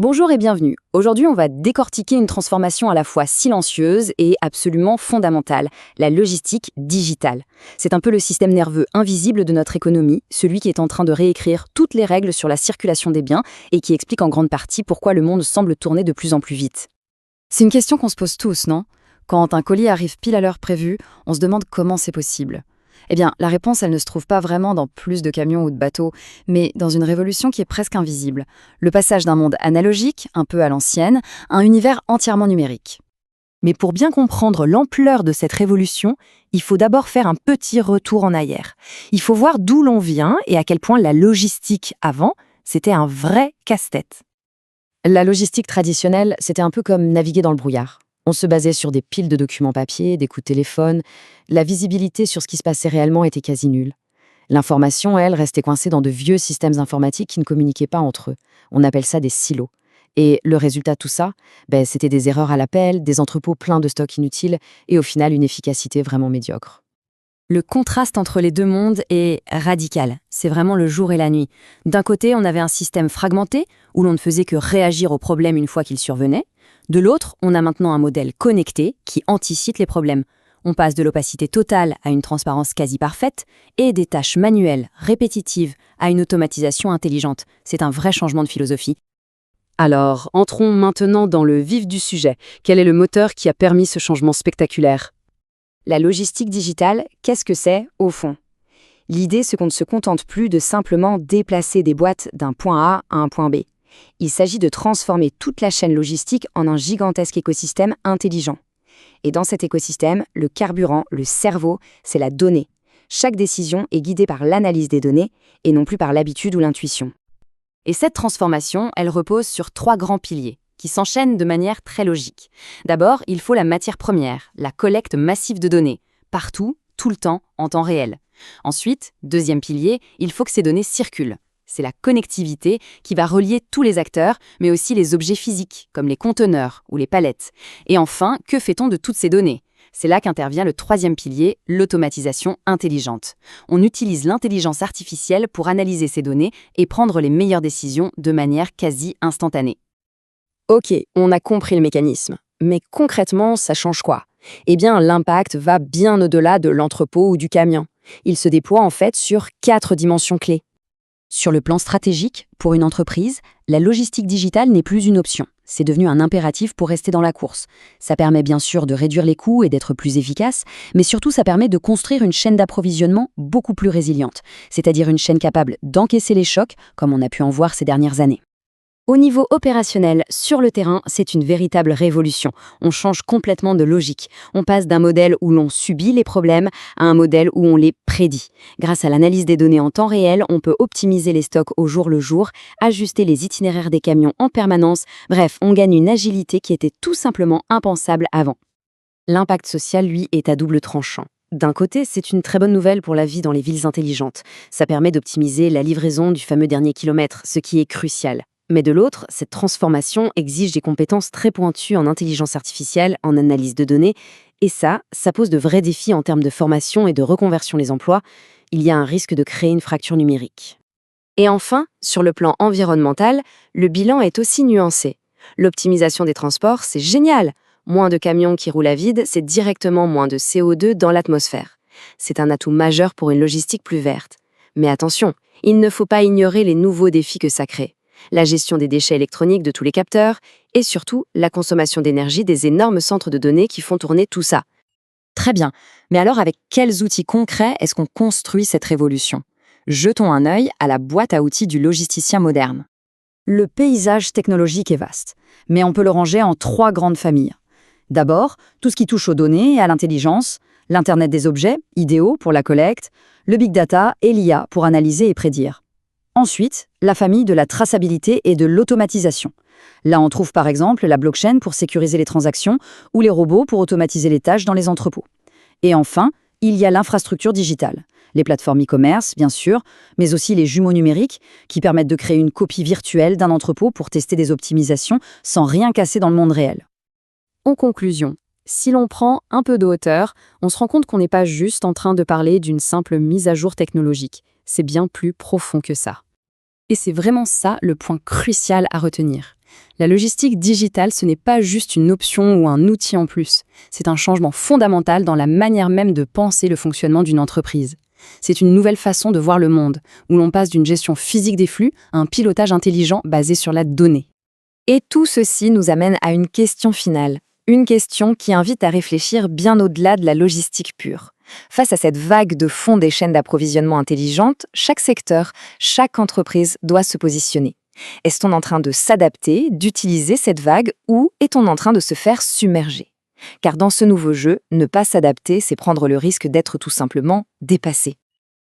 Bonjour et bienvenue. Aujourd'hui, on va décortiquer une transformation à la fois silencieuse et absolument fondamentale, la logistique digitale. C'est un peu le système nerveux invisible de notre économie, celui qui est en train de réécrire toutes les règles sur la circulation des biens et qui explique en grande partie pourquoi le monde semble tourner de plus en plus vite. C'est une question qu'on se pose tous, non ? Quand un colis arrive pile à l'heure prévue, on se demande comment c'est possible. Eh bien, la réponse, elle ne se trouve pas vraiment dans plus de camions ou de bateaux, mais dans une révolution qui est presque invisible. Le passage d'un monde analogique, un peu à l'ancienne, à un univers entièrement numérique. Mais pour bien comprendre l'ampleur de cette révolution, il faut d'abord faire un petit retour en arrière. Il faut voir d'où l'on vient et à quel point la logistique avant, c'était un vrai casse-tête. La logistique traditionnelle, c'était un peu comme naviguer dans le brouillard. On se basait sur des piles de documents papier, des coups de téléphone. La visibilité sur ce qui se passait réellement était quasi nulle. L'information, elle, restait coincée dans de vieux systèmes informatiques qui ne communiquaient pas entre eux. On appelle ça des silos. Et le résultat de tout ça, c'était des erreurs à l'appel, des entrepôts pleins de stocks inutiles et au final une efficacité vraiment médiocre. Le contraste entre les deux mondes est radical. C'est vraiment le jour et la nuit. D'un côté, on avait un système fragmenté, où l'on ne faisait que réagir aux problèmes une fois qu'ils survenaient. De l'autre, on a maintenant un modèle connecté qui anticipe les problèmes. On passe de l'opacité totale à une transparence quasi parfaite et des tâches manuelles, répétitives, à une automatisation intelligente. C'est un vrai changement de philosophie. Alors, entrons maintenant dans le vif du sujet. Quel est le moteur qui a permis ce changement spectaculaire ? La logistique digitale, qu'est-ce que c'est, au fond ? L'idée, c'est qu'on ne se contente plus de simplement déplacer des boîtes d'un point A à un point B. Il s'agit de transformer toute la chaîne logistique en un gigantesque écosystème intelligent. Et dans cet écosystème, le carburant, le cerveau, c'est la donnée. Chaque décision est guidée par l'analyse des données et non plus par l'habitude ou l'intuition. Et cette transformation, elle repose sur 3 grands piliers, qui s'enchaînent de manière très logique. D'abord, il faut la matière première, la collecte massive de données, partout, tout le temps, en temps réel. Ensuite, deuxième pilier, il faut que ces données circulent. C'est la connectivité qui va relier tous les acteurs, mais aussi les objets physiques, comme les conteneurs ou les palettes. Et enfin, que fait-on de toutes ces données ? C'est là qu'intervient le troisième pilier, l'automatisation intelligente. On utilise l'intelligence artificielle pour analyser ces données et prendre les meilleures décisions de manière quasi instantanée. Ok, on a compris le mécanisme. Mais concrètement, ça change quoi ? Eh bien, l'impact va bien au-delà de l'entrepôt ou du camion. Il se déploie en fait sur 4 dimensions clés. Sur le plan stratégique, pour une entreprise, la logistique digitale n'est plus une option. C'est devenu un impératif pour rester dans la course. Ça permet bien sûr de réduire les coûts et d'être plus efficace, mais surtout ça permet de construire une chaîne d'approvisionnement beaucoup plus résiliente, c'est-à-dire une chaîne capable d'encaisser les chocs, comme on a pu en voir ces dernières années. Au niveau opérationnel, sur le terrain, c'est une véritable révolution. On change complètement de logique. On passe d'un modèle où l'on subit les problèmes à un modèle où on les prédit. Grâce à l'analyse des données en temps réel, on peut optimiser les stocks au jour le jour, ajuster les itinéraires des camions en permanence. Bref, on gagne une agilité qui était tout simplement impensable avant. L'impact social, lui, est à double tranchant. D'un côté, c'est une très bonne nouvelle pour la vie dans les villes intelligentes. Ça permet d'optimiser la livraison du fameux dernier kilomètre, ce qui est crucial. Mais de l'autre, cette transformation exige des compétences très pointues en intelligence artificielle, en analyse de données, et ça pose de vrais défis en termes de formation et de reconversion des emplois. Il y a un risque de créer une fracture numérique. Et enfin, sur le plan environnemental, le bilan est aussi nuancé. L'optimisation des transports, c'est génial. Moins de camions qui roulent à vide, c'est directement moins de CO2 dans l'atmosphère. C'est un atout majeur pour une logistique plus verte. Mais attention, il ne faut pas ignorer les nouveaux défis que ça crée. La gestion des déchets électroniques de tous les capteurs, et surtout la consommation d'énergie des énormes centres de données qui font tourner tout ça. Très bien, mais alors avec quels outils concrets est-ce qu'on construit cette révolution ? Jetons un œil à la boîte à outils du logisticien moderne. Le paysage technologique est vaste, mais on peut le ranger en 3 grandes familles. D'abord, tout ce qui touche aux données et à l'intelligence, l'Internet des objets, idéaux pour la collecte, le big data et l'IA pour analyser et prédire. Ensuite, la famille de la traçabilité et de l'automatisation. Là, on trouve par exemple la blockchain pour sécuriser les transactions ou les robots pour automatiser les tâches dans les entrepôts. Et enfin, il y a l'infrastructure digitale. Les plateformes e-commerce, bien sûr, mais aussi les jumeaux numériques qui permettent de créer une copie virtuelle d'un entrepôt pour tester des optimisations sans rien casser dans le monde réel. En conclusion, si l'on prend un peu de hauteur, on se rend compte qu'on n'est pas juste en train de parler d'une simple mise à jour technologique. C'est bien plus profond que ça. Et c'est vraiment ça le point crucial à retenir. La logistique digitale, ce n'est pas juste une option ou un outil en plus. C'est un changement fondamental dans la manière même de penser le fonctionnement d'une entreprise. C'est une nouvelle façon de voir le monde, où l'on passe d'une gestion physique des flux à un pilotage intelligent basé sur la donnée. Et tout ceci nous amène à une question finale. Une question qui invite à réfléchir bien au-delà de la logistique pure. Face à cette vague de fond des chaînes d'approvisionnement intelligentes, chaque secteur, chaque entreprise doit se positionner. Est-on en train de s'adapter, d'utiliser cette vague, ou est-on en train de se faire submerger ? Car dans ce nouveau jeu, ne pas s'adapter, c'est prendre le risque d'être tout simplement dépassé.